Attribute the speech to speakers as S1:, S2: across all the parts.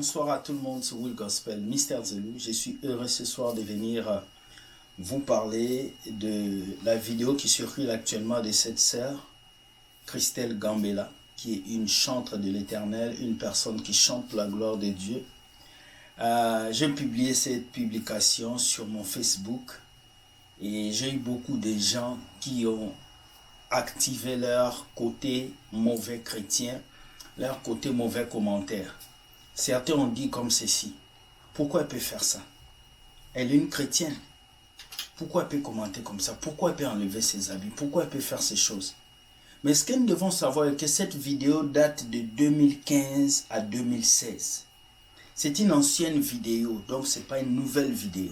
S1: bonsoir à tout le monde sur Will Gospel, Mr Zelou. Je suis heureux ce soir de venir vous parler de la vidéo qui circule actuellement de cette sœur, Christelle Gambella, qui est une chantre de l'Éternel, une personne qui chante la gloire de Dieu. J'ai publié cette publication sur mon Facebook et j'ai eu beaucoup de gens qui ont activé leur côté mauvais chrétien, leur côté mauvais commentaire. Certains ont dit comme ceci: pourquoi elle peut faire ça? Elle est une chrétienne. Pourquoi elle peut commenter comme ça? Pourquoi elle peut enlever ses habits? Pourquoi elle peut faire ces choses? Mais ce que nous devons savoir est que cette vidéo date de 2015 à 2016. C'est une ancienne vidéo, donc ce n'est pas une nouvelle vidéo.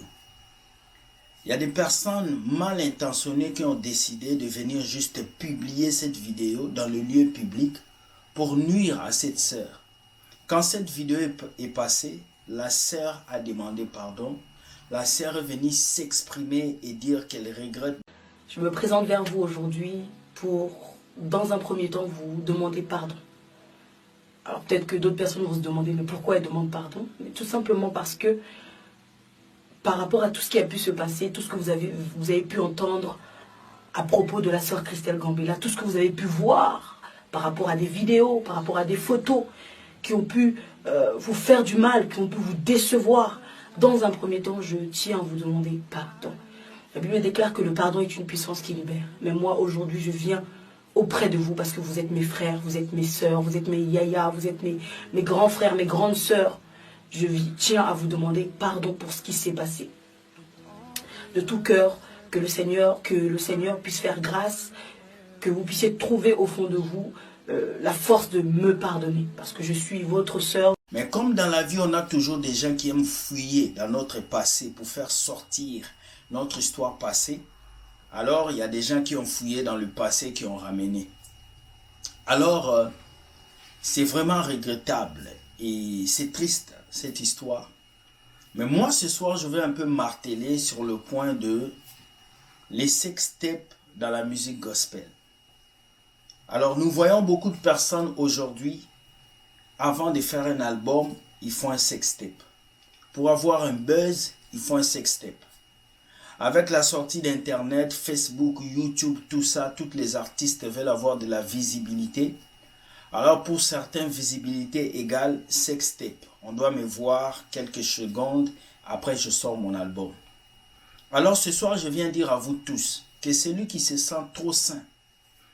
S1: Il y a des personnes mal intentionnées qui ont décidé de venir juste publier cette vidéo dans le lieu public pour nuire à cette sœur. Quand cette vidéo est passée, la sœur a demandé pardon. La sœur est venue s'exprimer et dire qu'elle regrette.
S2: Je me présente vers vous aujourd'hui pour, dans un premier temps, vous demander pardon. Alors peut-être que d'autres personnes vont se demander mais pourquoi elle demande pardon? Mais tout simplement parce que par rapport à tout ce qui a pu se passer, tout ce que vous avez pu entendre à propos de la sœur Christelle Gambella, tout ce que vous avez pu voir par rapport à des vidéos, par rapport à des photos qui ont pu vous faire du mal, qui ont pu vous décevoir. Dans un premier temps, je tiens à vous demander pardon. La Bible déclare que le pardon est une puissance qui libère. Mais moi, aujourd'hui, je viens auprès de vous parce que vous êtes mes frères, vous êtes mes sœurs, vous êtes mes yaya, vous êtes mes grands frères, mes grandes sœurs. Je tiens à vous demander pardon pour ce qui s'est passé. De tout cœur, que le Seigneur puisse faire grâce, que vous puissiez trouver au fond de vous la force de me pardonner, parce que je suis votre sœur.
S1: Mais comme dans la vie, on a toujours des gens qui aiment fouiller dans notre passé pour faire sortir notre histoire passée, alors il y a des gens qui ont fouillé dans le passé, qui ont ramené. Alors, c'est vraiment regrettable et c'est triste, cette histoire. Mais moi, ce soir, je vais un peu marteler sur le point de les sextapes dans la musique gospel. Alors, nous voyons beaucoup de personnes aujourd'hui, avant de faire un album, ils font un sextape. Pour avoir un buzz, ils font un sextape. Avec la sortie d'Internet, Facebook, YouTube, tout ça, tous les artistes veulent avoir de la visibilité. Alors, pour certains, visibilité égale sextape. On doit me voir quelques secondes, après je sors mon album. Alors, ce soir, je viens dire à vous tous que celui qui se sent trop saint,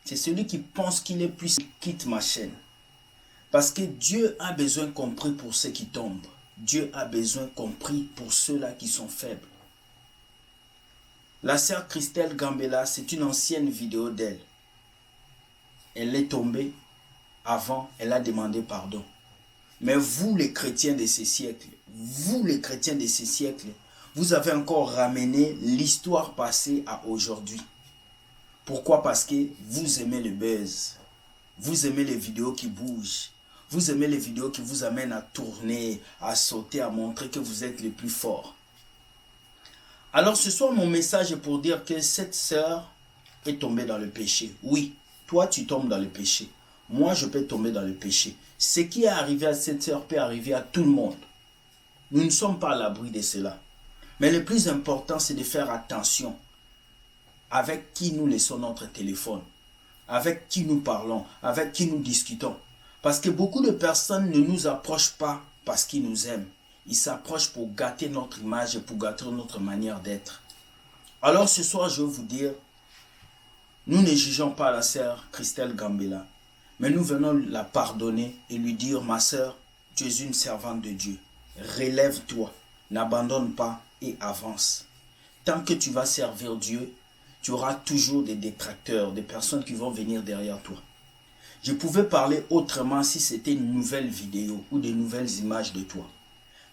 S1: c'est celui qui pense qu'il est plus, quitte ma chaîne. Parce que Dieu a besoin compris pour ceux qui tombent. Dieu a besoin compris pour ceux-là qui sont faibles. La sœur Christelle Gambella, c'est une ancienne vidéo d'elle. Elle est tombée. Avant, elle a demandé pardon. Mais vous, les chrétiens de ces siècles, vous avez encore ramené l'histoire passée à aujourd'hui. Pourquoi? Parce que vous aimez le buzz. Vous aimez les vidéos qui bougent. Vous aimez les vidéos qui vous amènent à tourner, à sauter, à montrer que vous êtes les plus forts. Alors ce soir, mon message est pour dire que cette sœur est tombée dans le péché. Oui, toi tu tombes dans le péché. Moi je peux tomber dans le péché. Ce qui est arrivé à cette sœur peut arriver à tout le monde. Nous ne sommes pas à l'abri de cela. Mais le plus important, c'est de faire attention avec qui nous laissons notre téléphone, avec qui nous parlons, avec qui nous discutons. Parce que beaucoup de personnes ne nous approchent pas parce qu'ils nous aiment. Ils s'approchent pour gâter notre image et pour gâter notre manière d'être. Alors ce soir, je veux vous dire, nous ne jugeons pas la sœur Christelle Gambella, mais nous venons la pardonner et lui dire: ma sœur, tu es une servante de Dieu. Relève-toi, n'abandonne pas et avance. Tant que tu vas servir Dieu, tu auras toujours des détracteurs, des personnes qui vont venir derrière toi. Je pouvais parler autrement si c'était une nouvelle vidéo ou des nouvelles images de toi.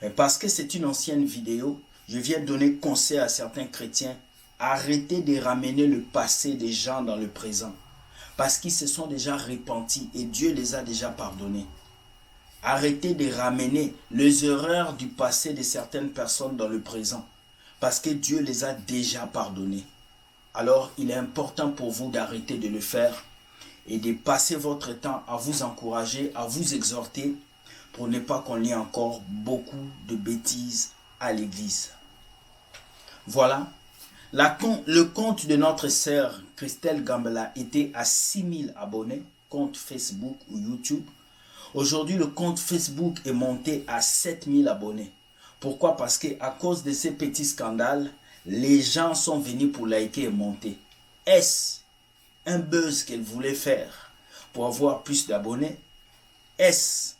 S1: Mais parce que c'est une ancienne vidéo, je viens donner conseil à certains chrétiens: arrêtez de ramener le passé des gens dans le présent. Parce qu'ils se sont déjà repentis et Dieu les a déjà pardonnés. Arrêtez de ramener les erreurs du passé de certaines personnes dans le présent. Parce que Dieu les a déjà pardonnés. Alors, il est important pour vous d'arrêter de le faire et de passer votre temps à vous encourager, à vous exhorter pour ne pas qu'on lit encore beaucoup de bêtises à l'église. Voilà, le compte de notre sœur Christelle Gambela était à 6000 abonnés, compte Facebook ou YouTube. Aujourd'hui, le compte Facebook est monté à 7000 abonnés. Pourquoi? Parce qu'à cause de ces petits scandales, les gens sont venus pour liker et monter. Est-ce un buzz qu'elle voulait faire pour avoir plus d'abonnés? Est-ce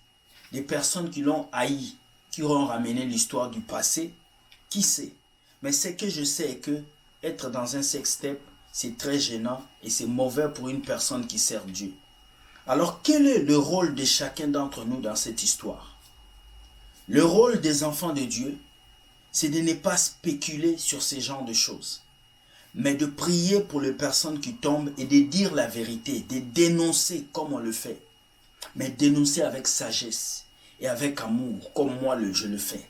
S1: des personnes qui l'ont haï, qui auront ramené l'histoire du passé? Qui sait? Mais ce que je sais est que être dans un sextape, c'est très gênant et c'est mauvais pour une personne qui sert Dieu. Alors, quel est le rôle de chacun d'entre nous dans cette histoire? Le rôle des enfants de Dieu, c'est de ne pas spéculer sur ces genres de choses, mais de prier pour les personnes qui tombent et de dire la vérité, de dénoncer comme on le fait, mais dénoncer avec sagesse et avec amour, comme moi je le fais.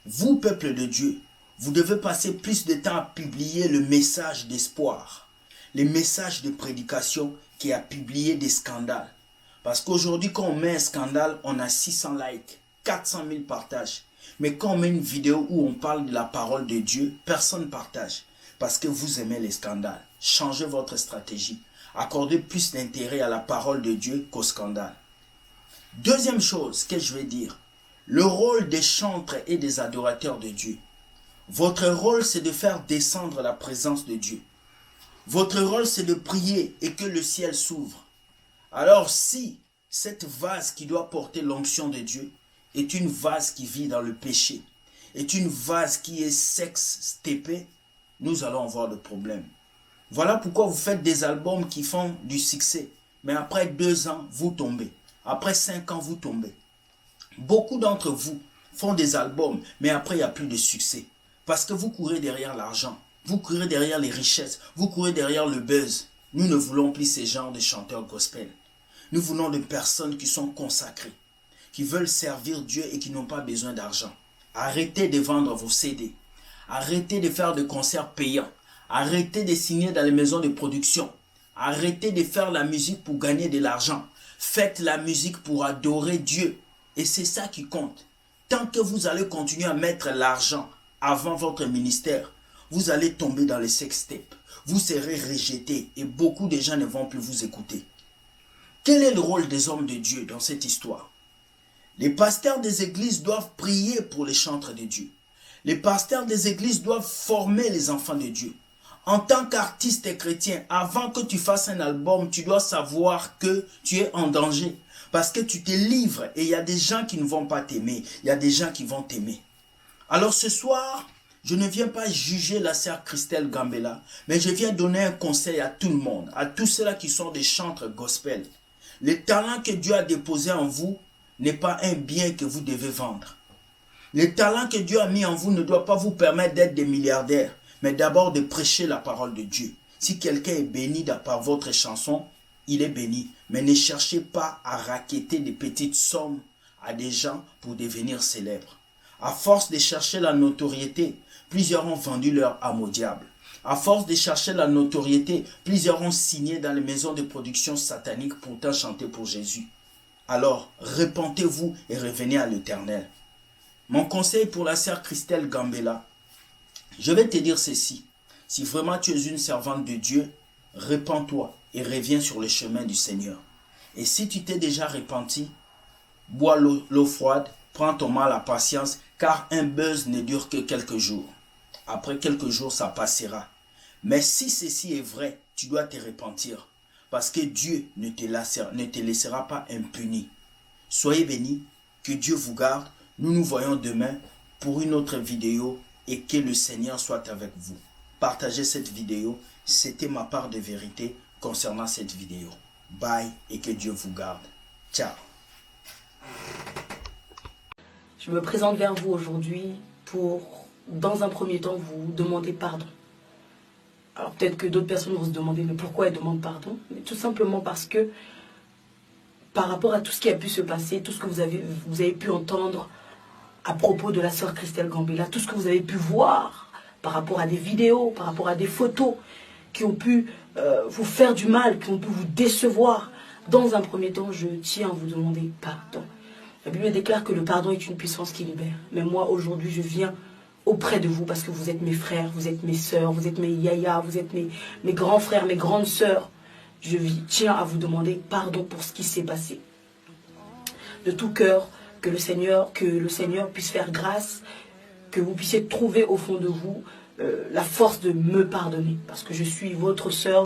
S1: Vous, peuple de Dieu, vous devez passer plus de temps à publier le message d'espoir, les messages de prédication qu'à publier des scandales. Parce qu'aujourd'hui, quand on met un scandale, on a 600 likes, 400 000 partages. Mais quand on met une vidéo où on parle de la parole de Dieu, personne ne partage. Parce que vous aimez les scandales. Changez votre stratégie. Accordez plus d'intérêt à la parole de Dieu qu'au scandale. Deuxième chose que je vais dire, le rôle des chantres et des adorateurs de Dieu. Votre rôle, c'est de faire descendre la présence de Dieu. Votre rôle, c'est de prier et que le ciel s'ouvre. Alors si cette vase qui doit porter l'onction de Dieu est une vase qui vit dans le péché, est une vase qui est sex-stépée, nous allons avoir de problèmes. Voilà pourquoi vous faites des albums qui font du succès. Mais après 2 ans, vous tombez. Après 5 ans, vous tombez. Beaucoup d'entre vous font des albums, mais après, il n'y a plus de succès. Parce que vous courez derrière l'argent. Vous courez derrière les richesses. Vous courez derrière le buzz. Nous ne voulons plus ces genres de chanteurs gospel. Nous voulons des personnes qui sont consacrées, qui veulent servir Dieu et qui n'ont pas besoin d'argent. Arrêtez de vendre vos CD. Arrêtez de faire des concerts payants. Arrêtez de signer dans les maisons de production. Arrêtez de faire la musique pour gagner de l'argent. Faites la musique pour adorer Dieu. Et c'est ça qui compte. Tant que vous allez continuer à mettre l'argent avant votre ministère, vous allez tomber dans les sextapes. Vous serez rejeté et beaucoup de gens ne vont plus vous écouter. Quel est le rôle des hommes de Dieu dans cette histoire? Les pasteurs des églises doivent prier pour les chantres de Dieu. Les pasteurs des églises doivent former les enfants de Dieu. En tant qu'artiste chrétien, avant que tu fasses un album, tu dois savoir que tu es en danger. Parce que tu te livres et il y a des gens qui ne vont pas t'aimer. Il y a des gens qui vont t'aimer. Alors ce soir, je ne viens pas juger la sœur Christelle Gambela, mais je viens donner un conseil à tout le monde, à tous ceux-là qui sont des chantres gospel. Le talent que Dieu a déposé en vous n'est pas un bien que vous devez vendre. Le talent que Dieu a mis en vous ne doit pas vous permettre d'être des milliardaires, mais d'abord de prêcher la parole de Dieu. Si quelqu'un est béni par votre chanson, il est béni. Mais ne cherchez pas à racketter des petites sommes à des gens pour devenir célèbres. À force de chercher la notoriété, plusieurs ont vendu leur âme au diable. À force de chercher la notoriété, plusieurs ont signé dans les maisons de production sataniques pourtant chanter pour Jésus. Alors, repentez-vous et revenez à l'Éternel. Mon conseil pour la sœur Christelle Gambela, je vais te dire ceci. Si vraiment tu es une servante de Dieu, repens-toi et reviens sur le chemin du Seigneur. Et si tu t'es déjà repenti, bois l'eau froide, prends ton mal à patience, car un buzz ne dure que quelques jours. Après quelques jours, ça passera. Mais si ceci est vrai, tu dois te repentir, parce que Dieu ne te laissera pas impuni. Soyez bénis, que Dieu vous garde. Nous nous voyons demain pour une autre vidéo et que le Seigneur soit avec vous. Partagez cette vidéo, c'était ma part de vérité concernant cette vidéo. Bye et que Dieu vous garde. Ciao.
S2: Je me présente vers vous aujourd'hui pour, dans un premier temps, vous demander pardon. Alors peut-être que d'autres personnes vont se demander, mais pourquoi elles demandent pardon? Mais tout simplement parce que, par rapport à tout ce qui a pu se passer, tout ce que vous avez pu entendre à propos de la sœur Christelle Gambela, tout ce que vous avez pu voir par rapport à des vidéos, par rapport à des photos qui ont pu vous faire du mal, qui ont pu vous décevoir. Dans un premier temps, je tiens à vous demander pardon. La Bible déclare que le pardon est une puissance qui libère. Mais moi, aujourd'hui, je viens auprès de vous parce que vous êtes mes frères, vous êtes mes sœurs, vous êtes mes yaya, vous êtes mes grands frères, mes grandes sœurs. Je tiens à vous demander pardon pour ce qui s'est passé. De tout cœur, que le Seigneur puisse faire grâce, que vous puissiez trouver au fond de vous la force de me pardonner. Parce que je suis votre sœur.